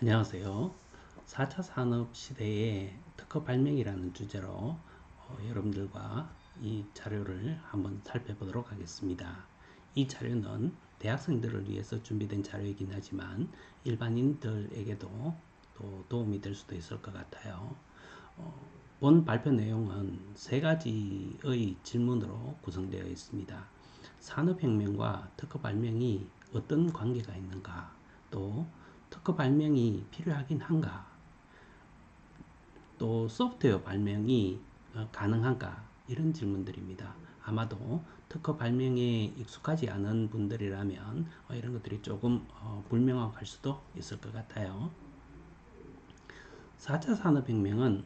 안녕하세요. 4차 산업 시대의 특허 발명이라는 주제로 여러분들과 이 자료를 한번 살펴보도록 하겠습니다. 이 자료는 대학생들을 위해서 준비된 자료이긴 하지만 일반인들에게도 또 도움이 될 수도 있을 것 같아요. 본 발표 내용은 세 가지의 질문으로 구성되어 있습니다. 산업혁명과 특허 발명이 어떤 관계가 있는가? 또 특허 발명이 필요하긴 한가? 또 소프트웨어 발명이 가능한가? 이런 질문들입니다. 아마도 특허 발명에 익숙하지 않은 분들이라면 이런 것들이 조금 불명확할 수도 있을 것 같아요. 4차 산업혁명은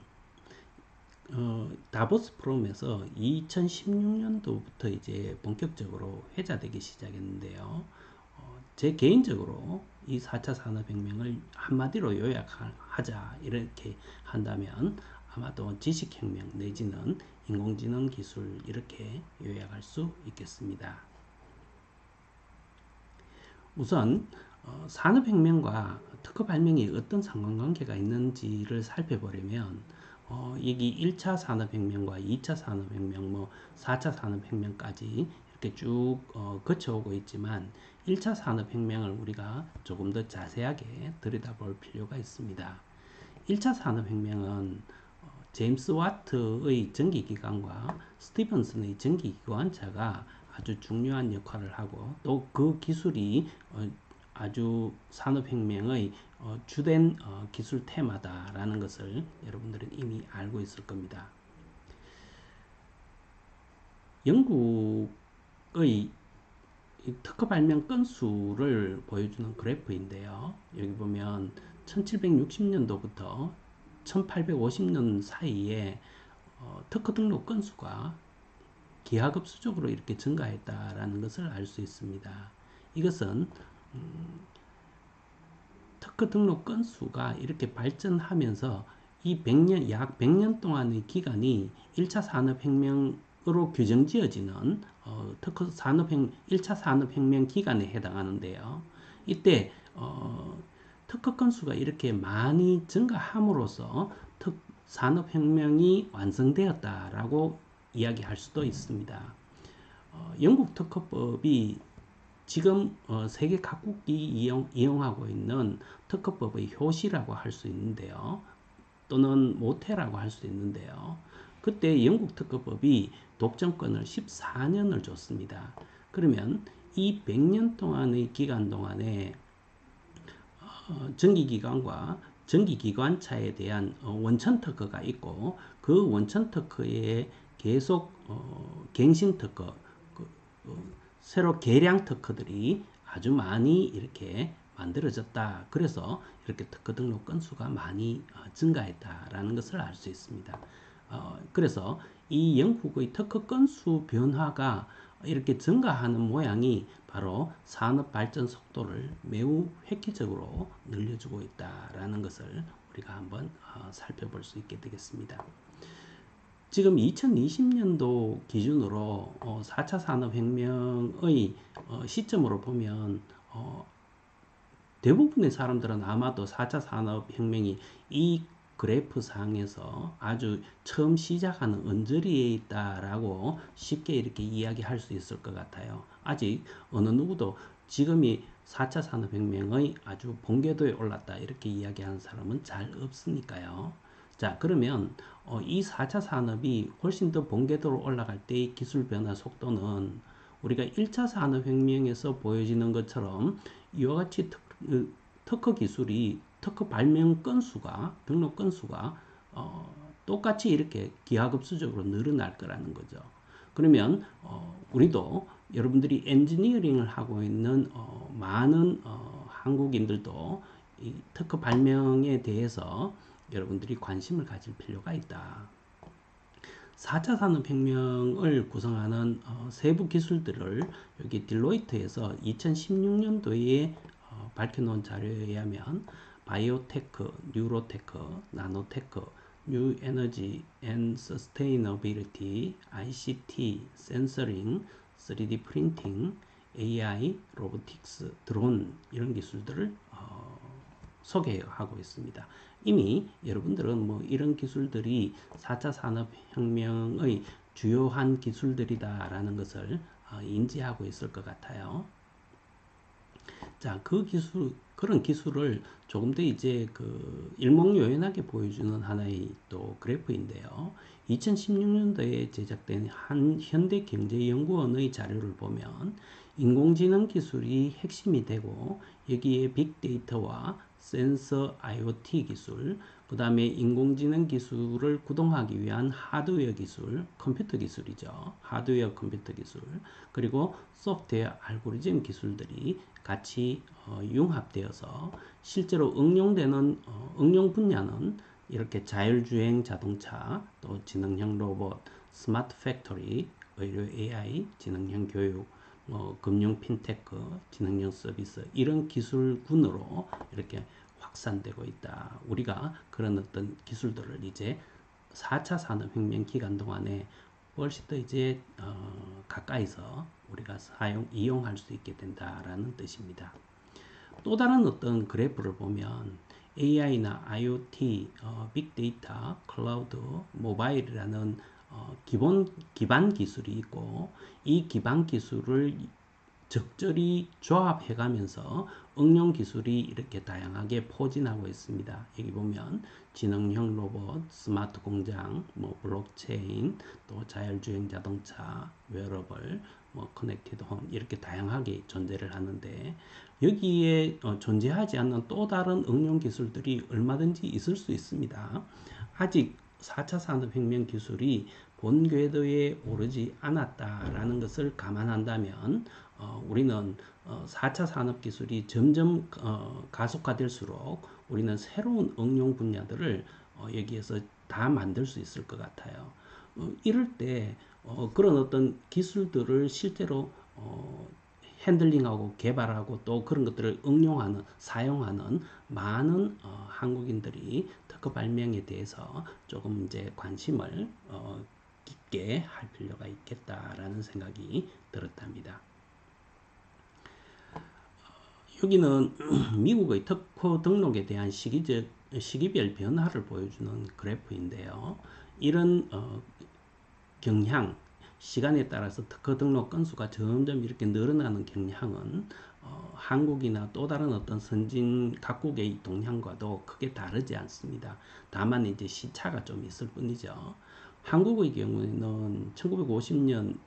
다보스 포럼에서 2016년도부터 이제 본격적으로 회자되기 시작했는데요. 제 개인적으로 이 4차 산업혁명을 한마디로 요약하자 이렇게 한다면 아마도 지식혁명 내지는 인공지능 기술 이렇게 요약할 수 있겠습니다. 우선 산업혁명과 특허 발명이 어떤 상관관계가 있는지를 살펴보려면 여기 1차 산업혁명과 2차 산업혁명, 4차 산업혁명까지 이렇게 쭉 거쳐오고 있지만 1차 산업혁명을 우리가 조금 더 자세하게 들여다볼 필요가 있습니다. 1차 산업혁명은 제임스 와트의 전기기관과 스티븐슨의 전기기관차가 아주 중요한 역할을 하고 또 그 기술이 아주 산업혁명의 주된 기술 테마다라는 것을 여러분들은 이미 알고 있을 겁니다. 영국의 특허 발명 건수를 보여주는 그래프인데요. 여기 보면 1760년도부터 1850년 사이에 특허 등록 건수가 기하급수적으로 이렇게 증가했다라는 것을 알 수 있습니다. 이것은 특허 등록 건수가 이렇게 발전하면서 이 100년, 약 100년 동안의 기간이 1차 산업혁명으로 규정지어지는 특허 산업혁 1차 산업혁명 기간에 해당하는데요. 이때 특허 건수가 이렇게 많이 증가함으로써 산업혁명이 완성되었다라고 이야기할 수도 있습니다. 영국 특허법이 지금 세계 각국이 이용하고 있는 특허법의 효시라고 할 수 있는데요. 또는 모태라고 할 수 있는데요. 그때 영국 특허법이 독점권을 14년을 줬습니다. 그러면 이 100년 동안의 기간 동안에 전기기관과 전기기관차에 대한 원천 특허가 있고 그 원천 특허에 계속 갱신 특허, 새로 개량 특허들이 아주 많이 이렇게 만들어졌다. 그래서 이렇게 특허 등록 건수가 많이 증가했다라는 것을 알 수 있습니다. 그래서 이 영국의 특허 건수 변화가 이렇게 증가하는 모양이 바로 산업 발전 속도를 매우 획기적으로 늘려주고 있다라는 것을 우리가 한번 살펴볼 수 있게 되겠습니다. 지금 2020년도 기준으로 4차 산업혁명의 시점으로 보면 대부분의 사람들은 아마도 4차 산업혁명이 이 그래프 상에서 아주 처음 시작하는 언저리에 있다라고 쉽게 이렇게 이야기할 수 있을 것 같아요. 아직 어느 누구도 지금이 4차 산업혁명의 아주 본궤도에 올랐다 이렇게 이야기하는 사람은 잘 없으니까요. 자, 그러면 이 4차 산업이 훨씬 더 본궤도로 올라갈 때의 기술 변화 속도는 우리가 1차 산업혁명에서 보여지는 것처럼 이와 같이 특허 기술이 특허 발명 건수가 등록 건수가 똑같이 이렇게 기하급수적으로 늘어날 거라는 거죠. 그러면 우리도 여러분들이 엔지니어링을 하고 있는 많은 한국인들도 이 특허 발명에 대해서 여러분들이 관심을 가질 필요가 있다. 4차 산업혁명을 구성하는 세부 기술들을 여기 딜로이트에서 2016년도에 밝혀놓은 자료에 의하면 바이오테크, 뉴로테크, 나노테크, 뉴 에너지 앤 서스테이너빌리티, ICT, 센서링, 3D 프린팅, AI, 로보틱스, 드론 이런 기술들을 소개하고 있습니다. 이미 여러분들은 뭐 이런 기술들이 4차 산업혁명의 주요한 기술들이다라는 것을 인지하고 있을 것 같아요. 자, 그런 기술을 조금 더 이제 일목요연하게 보여주는 하나의 또 그래프인데요. 2016년도에 제작된 한 현대경제연구원의 자료를 보면 인공지능 기술이 핵심이 되고 여기에 빅데이터와 센서 IoT 기술, 그 다음에 인공지능 기술을 구동하기 위한 하드웨어 기술, 컴퓨터 기술이죠. 하드웨어 컴퓨터 기술, 그리고 소프트웨어 알고리즘 기술들이 같이 융합되어서 실제로 응용되는 응용 분야는 이렇게 자율주행 자동차, 또 지능형 로봇, 스마트 팩토리, 의료 AI, 지능형 교육, 금융 핀테크, 지능형 서비스 이런 기술군으로 이렇게 확산되고 있다. 우리가 그런 어떤 기술들을 이제 4차 산업혁명 기간 동안에 훨씬 더 이제 가까이서 우리가 이용할 수 있게 된다라는 뜻입니다. 또 다른 어떤 그래프를 보면 AI나 IoT, 빅데이터, 클라우드, 모바일이라는 기반 기술이 있고 이 기반 기술을 적절히 조합해 가면서 응용 기술이 이렇게 다양하게 포진하고 있습니다. 여기 보면 지능형 로봇, 스마트 공장, 뭐 블록체인, 또 자율주행 자동차, 웨어러블, 뭐 커넥티드 홈 이렇게 다양하게 존재를 하는데 여기에 존재하지 않는 또 다른 응용 기술들이 얼마든지 있을 수 있습니다. 아직 4차 산업혁명 기술이 본 궤도에 오르지 않았다라는 것을 감안한다면 우리는 4차 산업기술이 점점 가속화될수록 우리는 새로운 응용 분야들을 여기에서 다 만들 수 있을 것 같아요. 이럴 때 그런 어떤 기술들을 실제로 핸들링하고 개발하고 또 그런 것들을 사용하는 많은 한국인들이 특허 발명에 대해서 조금 이제 관심을 깊게 할 필요가 있겠다라는 생각이 들었답니다. 여기는 미국의 특허 등록에 대한 시기별 변화를 보여주는 그래프인데요. 이런 경향, 시간에 따라서 특허 등록 건수가 점점 이렇게 늘어나는 경향은 한국이나 또 다른 어떤 선진 각국의 동향과도 크게 다르지 않습니다. 다만 이제 시차가 좀 있을 뿐이죠. 한국의 경우에는 1950년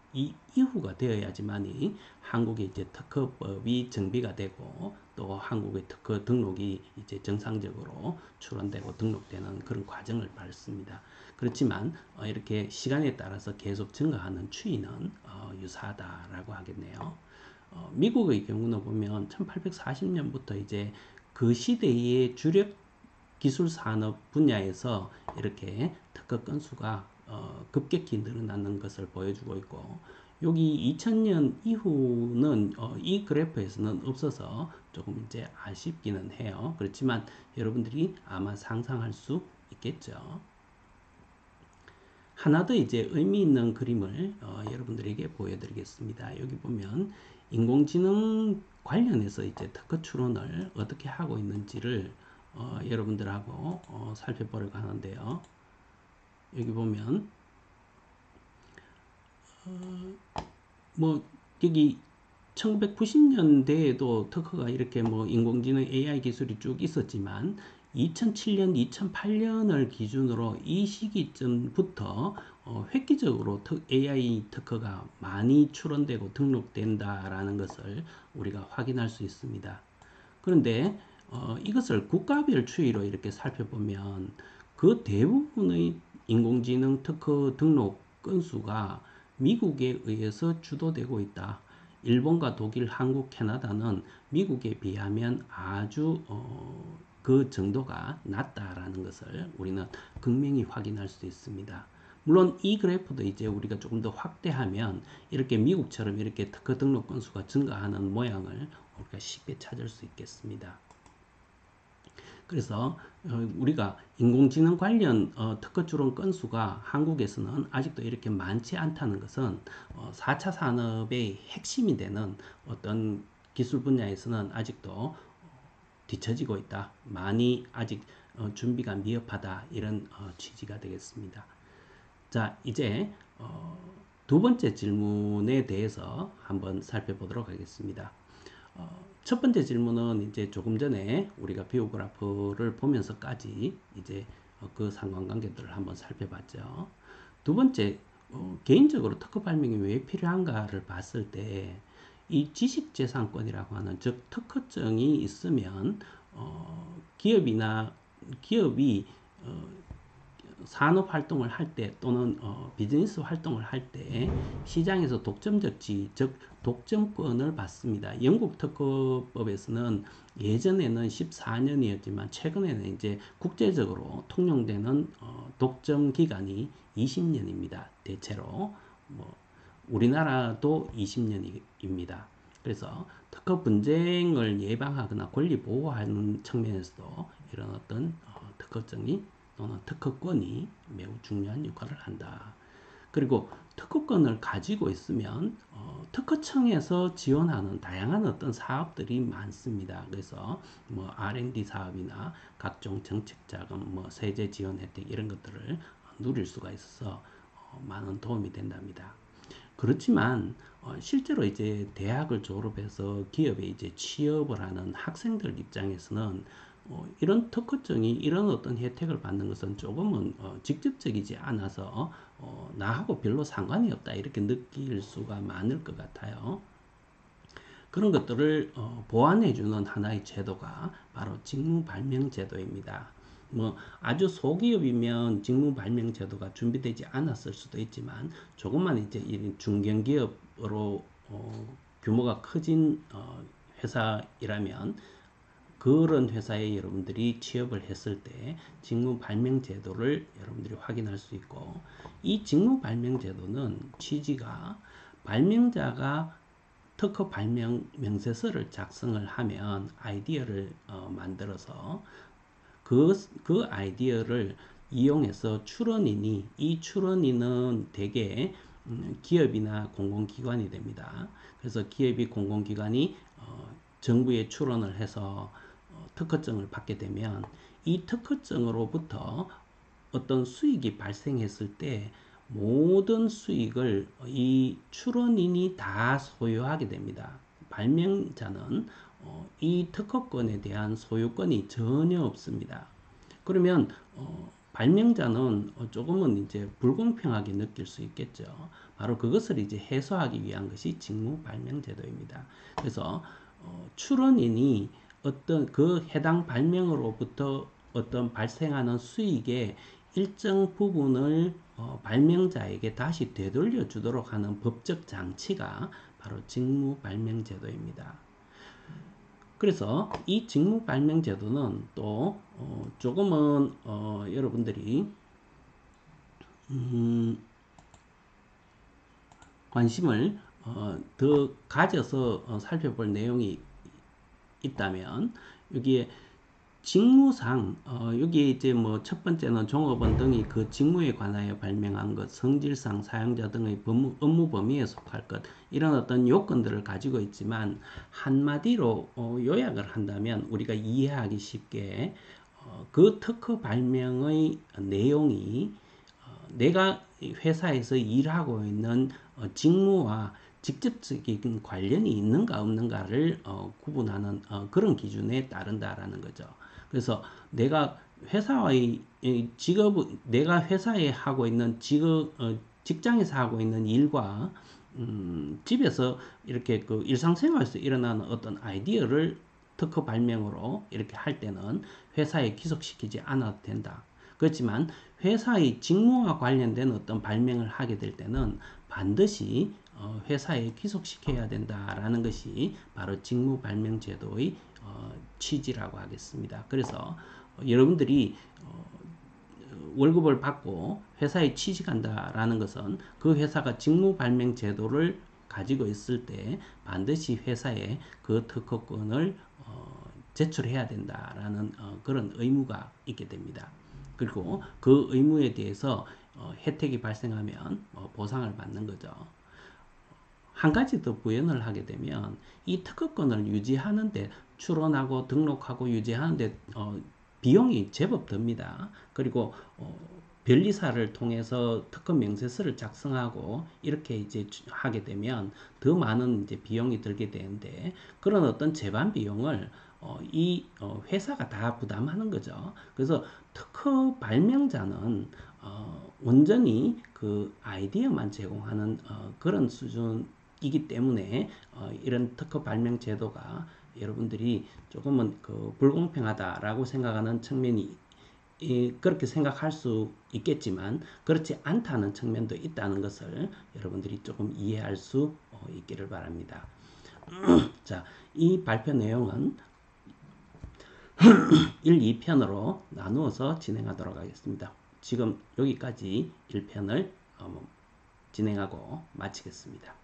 이후가 되어야지만이 한국의 이제 특허법이 정비가 되고 또 한국의 특허 등록이 이제 정상적으로 출원되고 등록되는 그런 과정을 밟습니다. 그렇지만 이렇게 시간에 따라서 계속 증가하는 추이는 유사하다라고 하겠네요. 미국의 경우는 보면 1840년부터 이제 그 시대의 주력 기술 산업 분야에서 이렇게 특허 건수가 급격히 늘어나는 것을 보여주고 있고 여기 2000년 이후는 이 그래프에서는 없어서 조금 이제 아쉽기는 해요. 그렇지만 여러분들이 아마 상상할 수 있겠죠. 하나 더 이제 의미 있는 그림을 여러분들에게 보여드리겠습니다. 여기 보면 인공지능 관련해서 이제 특허 출원을 어떻게 하고 있는지를 여러분들하고 살펴보려고 하는데요. 여기 보면 뭐 여기 1990년대에도 특허가 이렇게 뭐 인공지능 AI 기술이 쭉 있었지만 2007년, 2008년을 기준으로 이 시기쯤부터 획기적으로 AI 특허가 많이 출원되고 등록된다라는 것을 우리가 확인할 수 있습니다. 그런데 이것을 국가별 추이로 이렇게 살펴보면 그 대부분의 인공지능 특허 등록 건수가 미국에 의해서 주도되고 있다. 일본과 독일, 한국, 캐나다는 미국에 비하면 아주 그 정도가 낮다라는 것을 우리는 극명히 확인할 수 있습니다. 물론 이 그래프도 이제 우리가 조금 더 확대하면 이렇게 미국처럼 이렇게 특허 등록 건수가 증가하는 모양을 우리가 쉽게 찾을 수 있겠습니다. 그래서 우리가 인공지능 관련 특허 출원 건수가 한국에서는 아직도 이렇게 많지 않다는 것은 4차 산업의 핵심이 되는 어떤 기술 분야에서는 아직도 뒤처지고 있다. 많이 아직 준비가 미흡하다. 이런 취지가 되겠습니다. 자, 이제 두 번째 질문에 대해서 한번 살펴보도록 하겠습니다. 첫 번째 질문은 이제 조금 전에 우리가 비오그래프를 보면서까지 이제 그 상관관계들을 한번 살펴봤죠. 두 번째, 개인적으로 특허 발명이 왜 필요한가를 봤을 때 이 지식재산권이라고 하는 즉 특허증이 있으면 기업이 산업 활동을 할 때 또는 비즈니스 활동을 할 때 시장에서 독점적 지위, 즉 독점권을 받습니다. 영국 특허법에서는 예전에는 14년이었지만 최근에는 이제 국제적으로 통용되는 독점 기간이 20년입니다. 대체로 뭐 우리나라도 20년입니다. 그래서 특허 분쟁을 예방하거나 권리 보호하는 측면에서도 이런 어떤 특허증이 또는 특허권이 매우 중요한 역할을 한다. 그리고 특허권을 가지고 있으면 특허청에서 지원하는 다양한 어떤 사업들이 많습니다. 그래서 뭐 R&D 사업이나 각종 정책 자금, 뭐 세제 지원 혜택 이런 것들을 누릴 수가 있어서 많은 도움이 된답니다. 그렇지만 실제로 이제 대학을 졸업해서 기업에 이제 취업을 하는 학생들 입장에서는 이런 특허증이 이런 어떤 혜택을 받는 것은 조금은 직접적이지 않아서 나하고 별로 상관이 없다 이렇게 느낄 수가 많을 것 같아요. 그런 것들을 보완해주는 하나의 제도가 바로 직무발명제도입니다. 뭐 아주 소기업이면 직무발명제도가 준비되지 않았을 수도 있지만 조금만 이제 중견기업으로 규모가 커진 회사이라면 그런 회사에 여러분들이 취업을 했을 때 직무발명제도를 여러분들이 확인할 수 있고, 이 직무발명제도는 취지가 발명자가 특허 발명 명세서를 작성을 하면 아이디어를 만들어서 그 아이디어를 이용해서 이 출원인은 대개 기업이나 공공기관이 됩니다. 그래서 기업이 공공기관이 정부에 출원을 해서 특허증을 받게 되면 이 특허증으로부터 어떤 수익이 발생했을 때 모든 수익을 이 출원인이 다 소유하게 됩니다. 발명자는 이 특허권에 대한 소유권이 전혀 없습니다. 그러면 발명자는 조금은 이제 불공평하게 느낄 수 있겠죠. 바로 그것을 이제 해소하기 위한 것이 직무발명제도입니다. 그래서 출원인이 어떤 그 해당 발명으로부터 어떤 발생하는 수익의 일정 부분을 발명자에게 다시 되돌려 주도록 하는 법적 장치가 바로 직무발명제도입니다. 그래서 이 직무발명제도는 또 조금은 여러분들이 관심을 더 가져서 살펴볼 내용이 있다면 여기에 직무상 여기 이제 뭐 첫 번째는 종업원 등이 그 직무에 관하여 발명한 것, 성질상 사용자 등의 업무 범위에 속할 것, 이런 어떤 요건들을 가지고 있지만 한마디로 요약을 한다면 우리가 이해하기 쉽게 그 특허 발명의 내용이 내가 회사에서 일하고 있는 직무와 직접적인 관련이 있는가 없는가를 구분하는 그런 기준에 따른다라는 거죠. 그래서 내가 회사의 내가 회사에 하고 있는 직장에서 하고 있는 일과 집에서 이렇게 그 일상생활에서 일어나는 어떤 아이디어를 특허 발명으로 이렇게 할 때는 회사에 귀속시키지 않아도 된다. 그렇지만 회사의 직무와 관련된 어떤 발명을 하게 될 때는 반드시 회사에 귀속시켜야 된다라는 것이 바로 직무발명제도의 취지라고 하겠습니다. 그래서 여러분들이 월급을 받고 회사에 취직한다라는 것은 그 회사가 직무발명제도를 가지고 있을 때 반드시 회사에 그 특허권을 제출해야 된다라는 그런 의무가 있게 됩니다. 그리고 그 의무에 대해서 혜택이 발생하면 보상을 받는 거죠. 한 가지 더 부연을 하게 되면 이 특허권을 유지하는데 출원하고 등록하고 유지하는데 비용이 제법 듭니다. 그리고 변리사를 통해서 특허 명세서를 작성하고 이렇게 이제 하게 되면 더 많은 이제 비용이 들게 되는데 그런 어떤 제반 비용을 이 회사가 다 부담하는 거죠. 그래서 특허 발명자는 온전히 그 아이디어만 제공하는 그런 수준이기 때문에 이런 특허 발명 제도가 여러분들이 조금은 그 불공평하다라고 생각하는 측면이 그렇게 생각할 수 있겠지만 그렇지 않다는 측면도 있다는 것을 여러분들이 조금 이해할 수 있기를 바랍니다. 자, 이 발표 내용은 1, 2편으로 나누어서 진행하도록 하겠습니다. 지금 여기까지 1편을 진행하고 마치겠습니다.